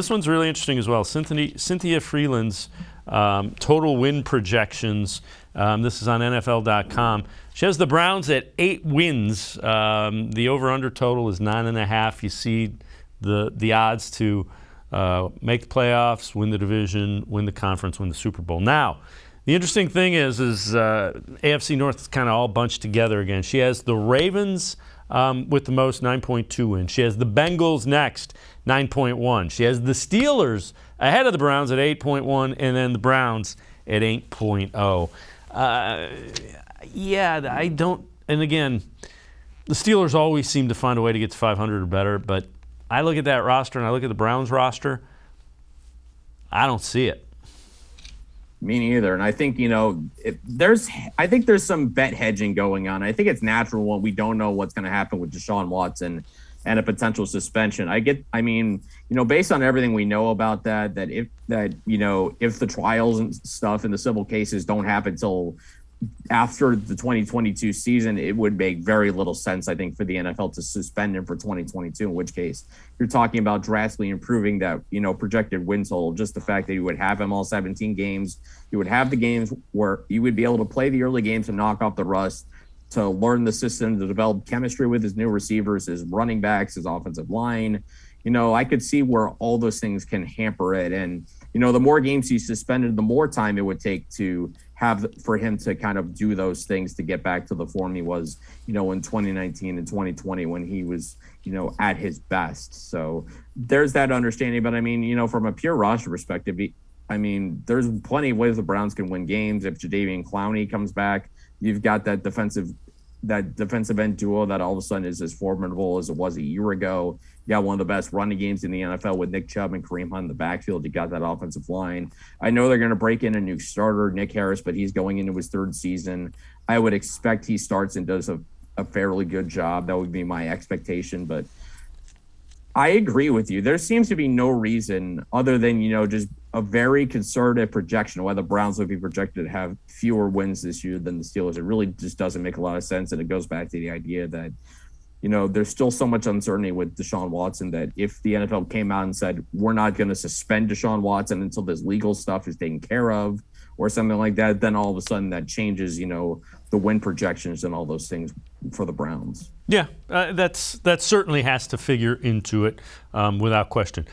This one's really interesting as well. Cynthia Freeland's total win projections. This is on NFL.com. She has the Browns at 8 wins. The over-under total is 9.5. You see the odds to make the playoffs, win the division, win the conference, win the Super Bowl. Now, the interesting thing is AFC North is kind of all bunched together again. She has the Ravens with the most, 9.2 wins. She has the Bengals next, 9.1. She has the Steelers ahead of the Browns at 8.1, and then the Browns at 8.0. I don't, and again, the Steelers always seem to find a way to get to 500 or better, but I look at that roster and I look at the Browns roster, I don't see it. Me neither. And I think, there's some bet hedging going on. I think it's natural when we don't know what's going to happen with Deshaun Watson and a potential suspension. Based on everything we know about that if the trials and stuff and the civil cases don't happen until after the 2022 season, it would make very little sense, I think, for the NFL to suspend him for 2022, in which case you're talking about drastically improving that, projected win total. Just the fact that you would have him all 17 games, you would have the games where you would be able to play the early games to knock off the rust, to learn the system, to develop chemistry with his new receivers, his running backs, his offensive line. I could see where all those things can hamper it. And, the more games he's suspended, the more time it would take for him to kind of do those things to get back to the form he was, in 2019 and 2020 when he was, at his best. So there's that understanding. But from a pure roster perspective, there's plenty of ways the Browns can win games. If Jadeveon Clowney comes back, you've got that defensive end duo that all of a sudden is as formidable as it was a year ago. You got one of the best running games in the NFL with Nick Chubb and Kareem Hunt in the backfield. You got that offensive line. I know they're going to break in a new starter, Nick Harris, but he's going into his third season. I would expect he starts and does a fairly good job. That would be my expectation. But I agree with you. There seems to be no reason other than, just a very conservative projection why the Browns would be projected to have fewer wins this year than the Steelers. It really just doesn't make a lot of sense. And it goes back to the idea that, there's still so much uncertainty with Deshaun Watson that if the NFL came out and said, we're not going to suspend Deshaun Watson until this legal stuff is taken care of or something like that, then all of a sudden that changes, the win projections and all those things for the Browns. Yeah, that certainly has to figure into it without question.